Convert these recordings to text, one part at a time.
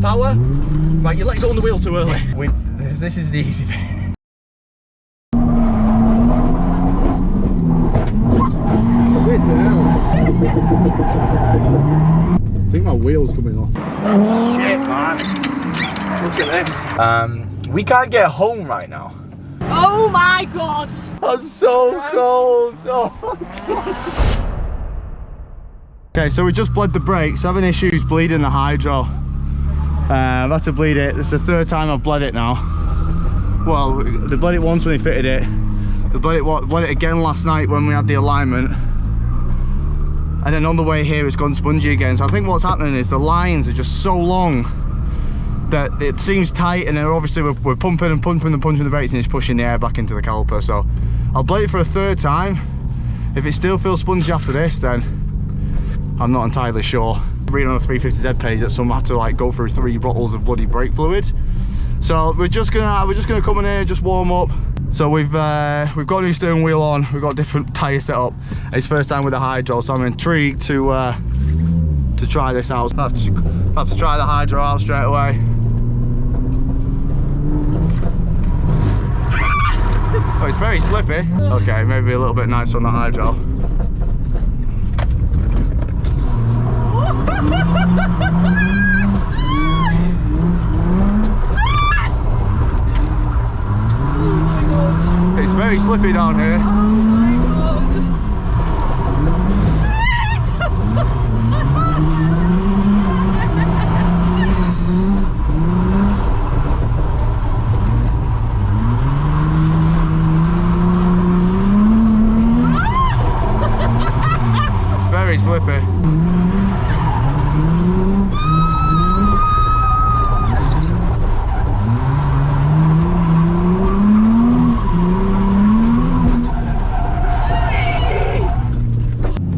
power. Right, you let go on the wheel too early. This is the easy bit. I think my wheel's coming off. Shit, man. Look at this. We can't get home right now. Oh my god! I'm so cold. Oh. Okay, so we just bled the brakes. Having issues bleeding the hydro. I've had to bleed it. This is the third time I've bled it now. Well, they bled it once when they fitted it. They bled it again last night when we had the alignment. And then on the way here, it's gone spongy again. So I think what's happening is the lines are just so long that it seems tight, and then obviously we're pumping and pumping and punching the brakes, and it's pushing the air back into the caliper. So I'll blade it for a third time. If it still feels spongy after this, then I'm not entirely sure. Reading on the 350Z page that some have to like go through 3 bottles of bloody brake fluid. So we're just gonna come in here, just warm up. So we've got a new steering wheel on, we've got different tyre set up. It's first time with the hydro, so I'm intrigued to try this out. I have to try the hydro out straight away. Oh, it's very slippy. Okay, maybe a little bit nice on the hydro. It's very slippy down here. Oh my god! It's very slippy.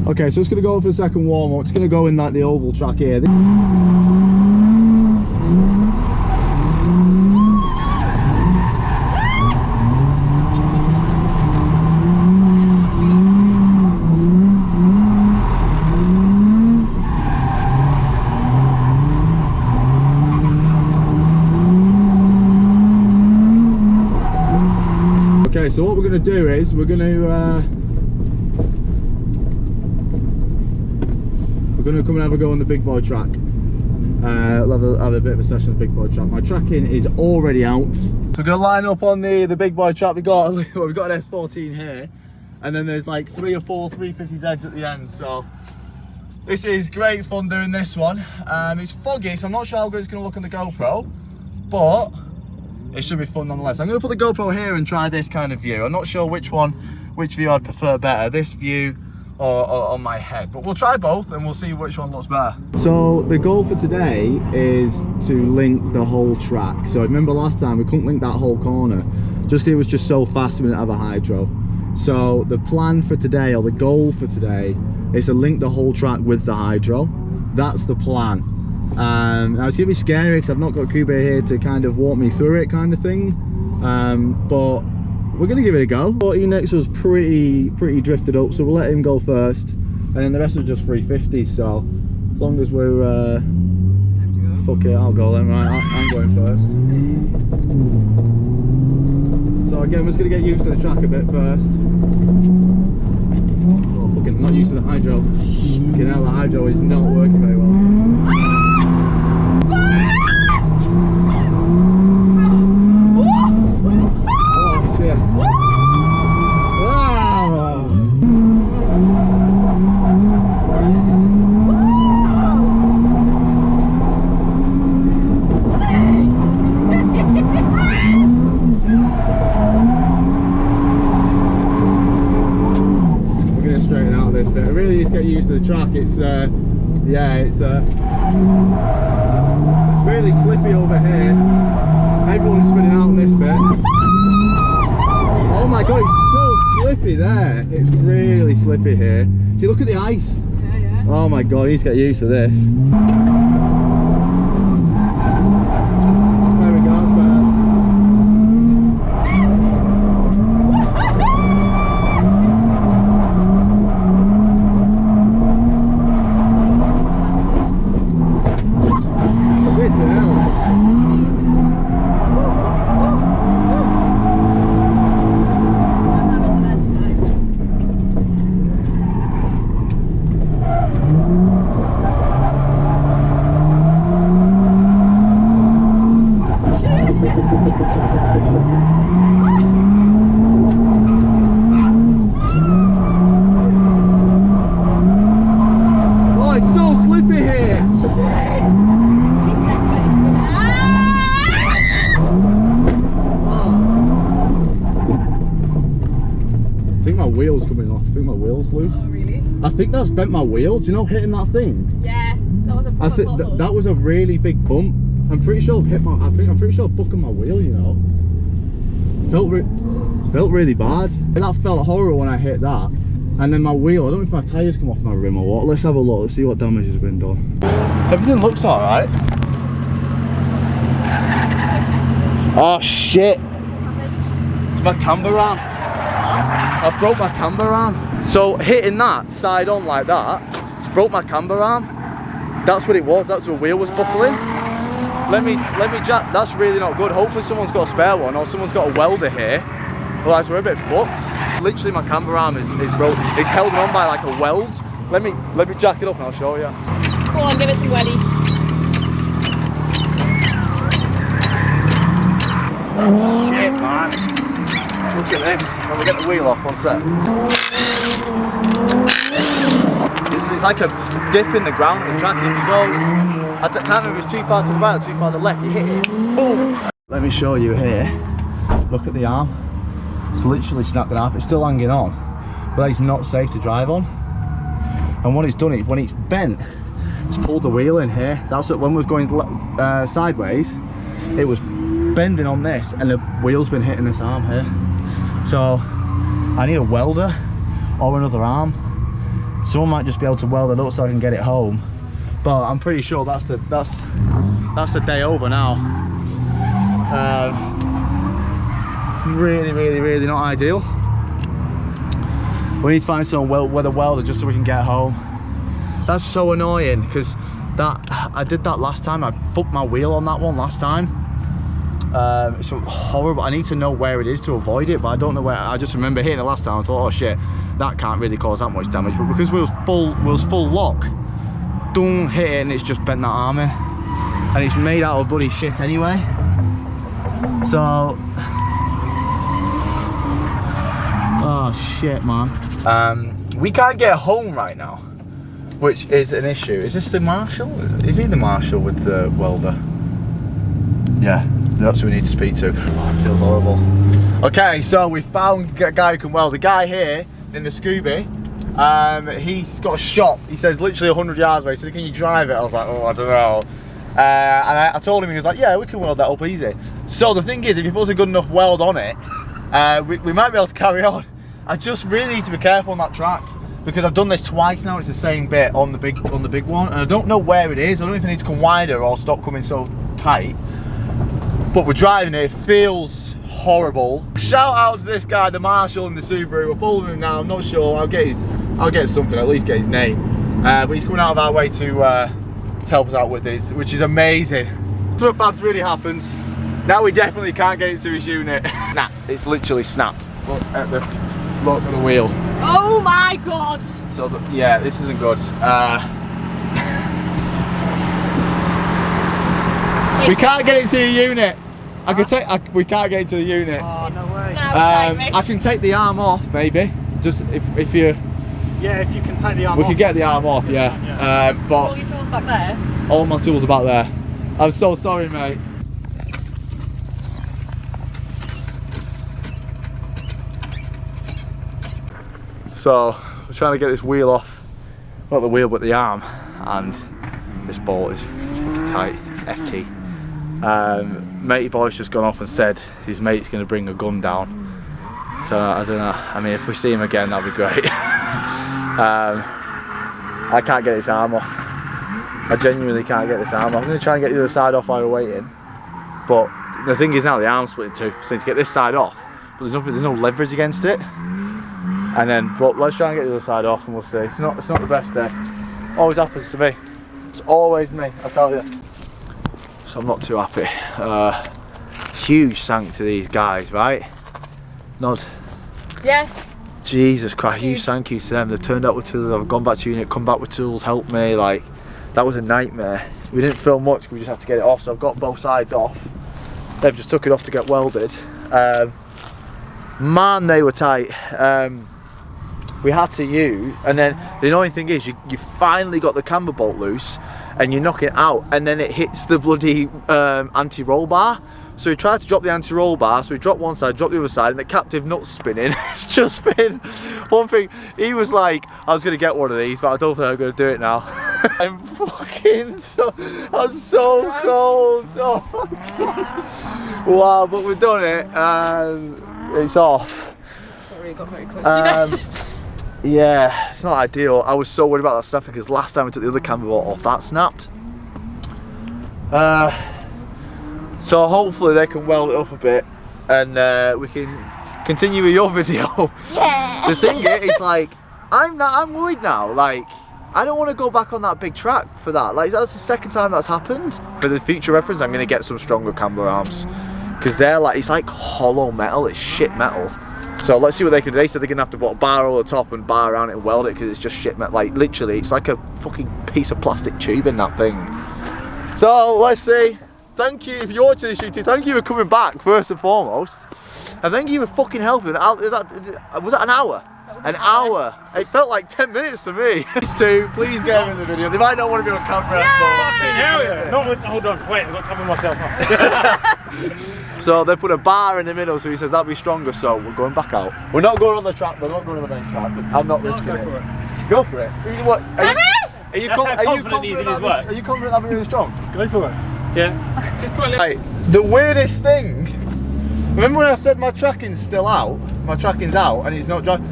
Okay, so it's going to go for a second warm up. It's going to go in like the oval track here. Okay, so what we're going to do is we're going to come and have a go on the big boy track. I'll have a bit of a session on the big boy track. My tracking is already out. So we're gonna line up on the big boy track. We've got an S14 here, and then there's like 3 or 4 350Zs at the end. So this is great fun doing this one. It's foggy, so I'm not sure how good it's gonna look on the GoPro, but it should be fun nonetheless. I'm gonna put the GoPro here and try this kind of view. I'm not sure which view I'd prefer better, this view or on my head, but we'll try both and we'll see which one looks better. So the goal for today is to link the whole track. So remember last time we couldn't link that whole corner just because it was just so fast we didn't have a hydro. So the plan for today, or the goal for today, is to link the whole track with the hydro. That's the plan. Now it's gonna be scary because I've not got Kube here to kind of walk me through it kind of thing, but we're gonna give it a go. 14 next was pretty drifted up, so we'll let him go first, and then the rest was just 350s. So as long as we're Time to go. fuck it, I'll go then. Right, I'm going first. So again, we're just gonna get used to the track a bit first. Oh, fucking not used to the hydro. Fucking hell, the hydro is not working very well. Track, it's yeah, it's really slippy over here. Everyone's spinning out on this bit. Oh my god, it's so slippy there. It's really slippy here. See, look at the ice. Yeah. Oh my god, he's got used to this. There we go, that's better. bolts loose. Oh, really? I think that's bent my wheel. Do you know hitting that thing? Yeah, that was a I proper think pothole. that was a really big bump. I'm pretty sure I've hit my. I'm pretty sure I've buckled my wheel. You know. Felt really bad. That felt horrible when I hit that. And then my wheel. I don't know if my tyres come off my rim or what. Let's have a look. Let's see what damage has been done. Everything looks all right. Oh shit! It's my camber arm. I broke my camber arm. So hitting that side on like that, it's broke my camber arm. That's what it was. That's where the wheel was buckling. Let me jack. That's really not good. Hopefully someone's got a spare one or someone's got a welder here. Otherwise we're a bit fucked. Literally my camber arm is broke. It's held on by like a weld. Let me jack it up and I'll show you. Go on, give it some welly. Shit, man. Look at this. Let me get the wheel off, one sec. It's like a dip in the ground of the track. If you go, I can't remember if it's too far to the right or too far to the left, you hit it, boom. Let me show you here. Look at the arm. It's literally snapped in half. It's still hanging on, but it's not safe to drive on. And what it's done is, when it's bent, it's pulled the wheel in here. That's what, when we was going sideways, it was bending on this and the wheel's been hitting this arm here. So I need a welder or another arm. Someone might just be able to weld it up so I can get it home, but I'm pretty sure that's the day over now. Really not ideal. We need to find someone with a welder just so we can get home. That's so annoying because I did that last time. I fucked my wheel on that one last time. It's horrible. I need to know where it is to avoid it, but I don't know where. I just remember hitting it last time. I thought, oh shit, that can't really cause that much damage. But because we was full lock, don't hit it and it's just bent that arm in, and it's made out of bloody shit anyway. So, oh shit, man. We can't get home right now, which is an issue. Is this the marshal? Is he the marshal with the welder? Yeah, that's who we need to speak to. Oh, it feels horrible. Okay, so we found a guy who can weld. A guy here in the Scooby. He's got a shop. He says literally 100 yards away. He said, can you drive it? I was like, oh, I don't know. And I told him, he was like, yeah, we can weld that up easy. So the thing is, if you put a good enough weld on it, we might be able to carry on. I just really need to be careful on that track because I've done this twice now. It's the same bit on the big one, and I don't know where it is. I don't know if it needs to come wider or stop coming so tight. But we're driving it. It feels horrible. Shout out to this guy, the marshal in the Subaru. We're following him now. I'm not sure. I'll get something. At least get his name. But he's coming out of our way to help us out with this, which is amazing. Something bad's really happened. Now we definitely can't get it to his unit. Snapped. It's literally snapped. Look at the wheel. Oh my god! So yeah, this isn't good. We can't get it to the unit. We can't get it to the unit. Oh, no way. I can take the arm off, maybe. Just if you. Yeah, if you can take the arm off. We can get the arm off, yeah. But All your tools back there? all my tools are back there. I'm so sorry, mate. So we're trying to get this wheel off. Not the wheel, but the arm. And this bolt is fucking tight. It's FT. Matey boy's just gone off and said his mate's going to bring a gun down. I don't know. I mean, if we see him again, that'd be great. I can't get this arm off. I genuinely can't get this arm off. I'm going to try and get the other side off while we're waiting. But the thing is now the arm's split in two. So I need to get this side off. But there's no leverage against it. And then, but let's try and get the other side off and we'll see. It's not the best day. Always happens to me. It's always me, I tell you. So I'm not too happy. Huge thank to these guys, right? Nod. Yeah. Jesus Christ, huge thank you to them. They've turned up with tools, I've gone back to unit, come back with tools, helped me. Like, that was a nightmare. We didn't film much, we just had to get it off. So I've got both sides off. They've just took it off to get welded. Man, they were tight. We had to use, and then the annoying thing is you finally got the camber bolt loose and you knock it out and then it hits the bloody anti-roll bar. So he tried to drop the anti-roll bar, so he dropped one side, dropped the other side, and the captive nut's spinning. It's just been one thing. He was like, I was going to get one of these, but I don't think I'm going to do it now. I'm so cold. Oh my God. Wow, but we've done it, and it's off. Sorry, I got very close to you. Yeah, it's not ideal. I was so worried about that snapping because last time we took the other camber bolt off, that snapped. So hopefully they can weld it up a bit and we can continue with your video. Yeah. The thing is, like, I'm worried now. Like, I don't want to go back on that big track for that. Like, that's the second time that's happened. For the future reference, I'm going to get some stronger camber arms because they're like, it's like hollow metal. It's shit metal. So let's see what they can do. They said they're going to have to put a bar over the top and bar around it and weld it because it's just shit metal. Like, literally, it's like a fucking piece of plastic tube in that thing. So let's see. Thank you if you're watching this YouTube. Thank you for coming back first and foremost, and thank you for fucking helping. Was that an hour? An hour. It felt like 10 minutes to me. These two, please get them in the video. They might not want to be on camera. Fucking hell yeah. Not with, hold on, wait, I've got to cover myself up. So they put a bar in the middle, so he says that'll be stronger. So we're going back out. We're not going on the track. We're not going on the main track. I'm not risking it. Go for it. What? Are you confident I'm really strong? Go for it. Yeah. Right, the weirdest thing, remember when I said my tracking's still out? My tracking's out and it's not driving.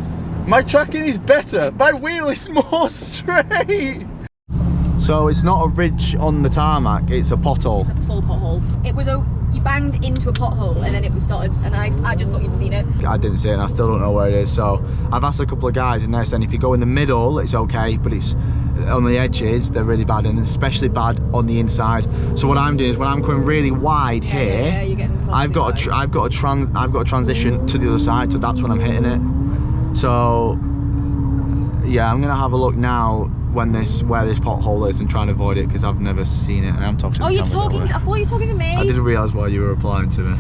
My tracking is better. My wheel is more straight. So it's not a ridge on the tarmac, it's a pothole. It's a full pothole. It was you banged into a pothole and then it was started, and I just thought you'd seen it. I didn't see it and I still don't know where it is. So I've asked a couple of guys and they're saying if you go in the middle, it's okay, but it's on the edges, they're really bad, and especially bad on the inside. So what I'm doing is when I'm coming really wide here, you're getting I've got a transition to the other side, so that's when I'm hitting it. So yeah, I'm gonna have a look now where this pothole is and try and avoid it because I've never seen it and I'm talking. Oh, you're talking. I thought you were talking to me. I didn't realise why you were replying to me.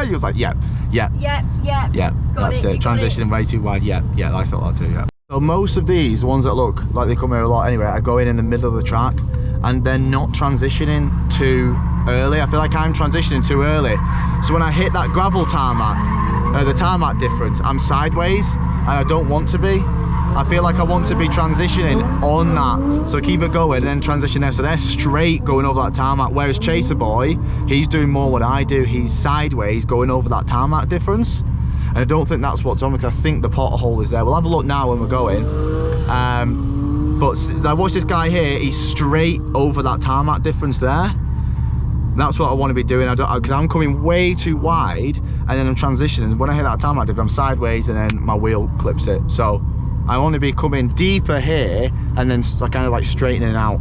He was like, yeah. That's it. Transitioning way too wide. Yeah, I thought that too. Yeah. So most of these, the ones that look like they come here a lot anyway, are going in the middle of the track and they're not transitioning too early. I feel like I'm transitioning too early. So when I hit that gravel tarmac, the tarmac difference, I'm sideways and I don't want to be. I feel like I want to be transitioning on that. So keep it going and then transition there. So they're straight going over that tarmac. Whereas Chaser Boy, he's doing more what I do. He's sideways going over that tarmac difference. And I don't think that's what's on because I think the pothole is there. We'll have a look now when we're going. But I watch this guy here, he's straight over that tarmac difference there. That's what I want to be doing. Because I'm coming way too wide and then I'm transitioning. When I hit that tarmac difference, I'm sideways and then my wheel clips it. So I want to be coming deeper here and then kind of like straightening out.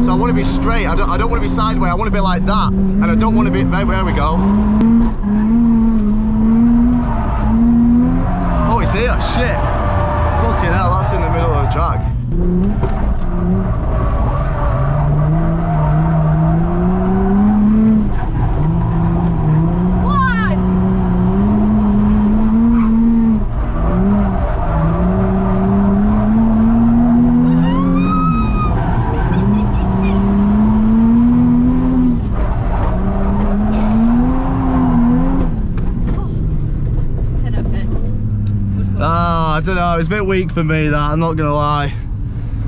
So I want to be straight. I don't want to be sideways. I want to be like that, and I don't want to be. There we go. Oh, it's here. Shit. Fucking hell, that's in the middle of the track. I don't know, it's a bit weak for me that, I'm not gonna lie.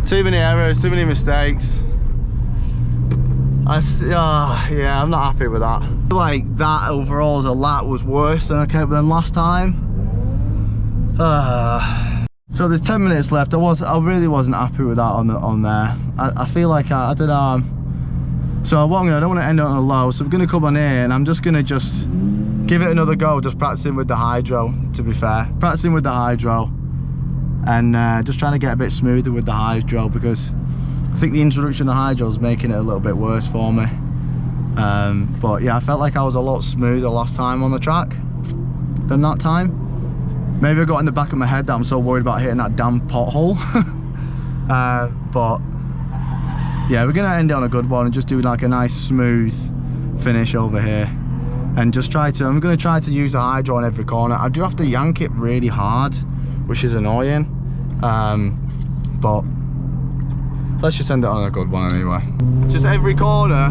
Too many errors, too many mistakes. Yeah, I'm not happy with that. I feel like that overall as a lap was worse than I kept than last time. So there's 10 minutes left. I really wasn't happy with that on there. I feel like I don't know. So what I don't want to end on a low, so we're gonna come on here and I'm just gonna give it another go, just practicing with the hydro, to be fair. Practicing with the hydro and just trying to get a bit smoother with the hydro because I think the introduction of the hydro is making it a little bit worse for me. But yeah, I felt like I was a lot smoother last time on the track than that time. Maybe I got in the back of my head that I'm so worried about hitting that damn pothole. But yeah, we're gonna end it on a good one and just do like a nice smooth finish over here, and just I'm gonna try to use the hydro on every corner. I do have to yank it really hard, which is annoying, but let's just end it on a good one anyway. Just every corner,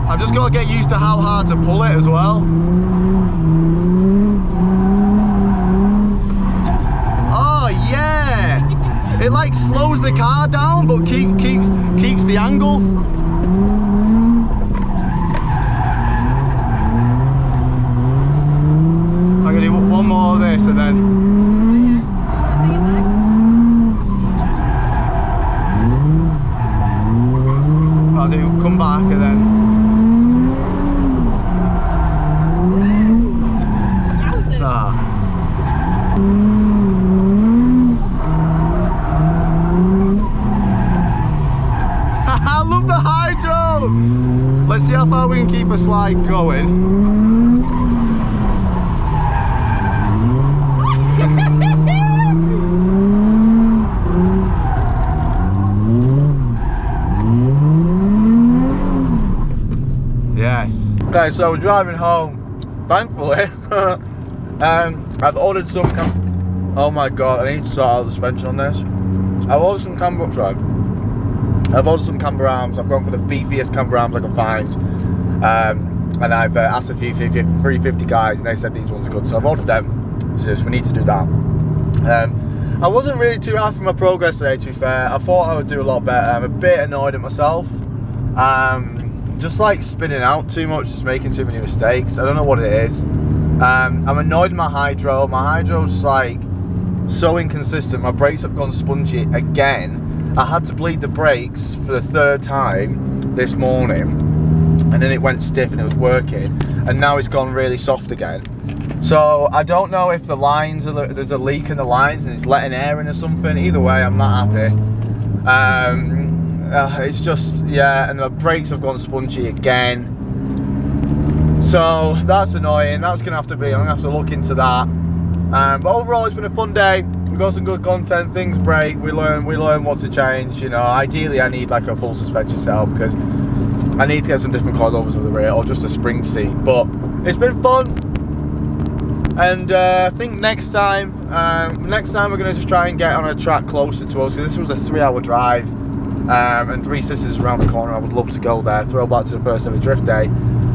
I've just got to get used to how hard to pull it as well. Oh yeah! It like slows the car down but keeps the angle. I'm gonna do one more of this and then I'll do come back and then I love the hydro! Let's see how far we can keep a slide going. Yes. Okay, so we're driving home. Thankfully, I've ordered some oh my god, I need to sort out the suspension on this. I've ordered some I've ordered some camber arms. I've gone for the beefiest camber arms I can find, and I've asked a few 350 guys, and they said these ones are good, so I've ordered them. So we need to do that. I wasn't really too happy with my progress today, to be fair. I thought I would do a lot better. I'm a bit annoyed at myself. Just like spinning out too much, just making too many mistakes. I don't know what it is. I'm annoyed with my hydro. My hydro's like so inconsistent. My brakes have gone spongy again. I had to bleed the brakes for the 3rd time this morning, and then it went stiff and it was working, and now it's gone really soft again. So I don't know if the lines there's a leak in the lines and it's letting air in or something. Either way, I'm not happy. It's just, yeah, and the brakes have gone spongy again. So that's annoying. That's gonna have to be, I'm gonna have to look into that. But overall, it's been a fun day. We've got some good content. Things break. We learn what to change. You know, ideally, I need like a full suspension setup because I need to get some different coilovers for the rear or just a spring seat. But it's been fun. And I think next time we're gonna just try and get on a track closer to us. So this was a 3-hour drive, and Three Sisters is around the corner. I would love to go there. Throw back to the first ever drift day.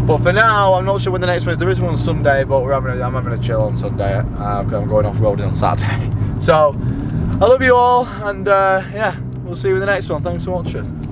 But for now, I'm not sure when the next one is. There is one on Sunday, but I'm having a chill on Sunday because I'm going off-roading on Saturday. So, I love you all, and yeah, we'll see you in the next one. Thanks for watching.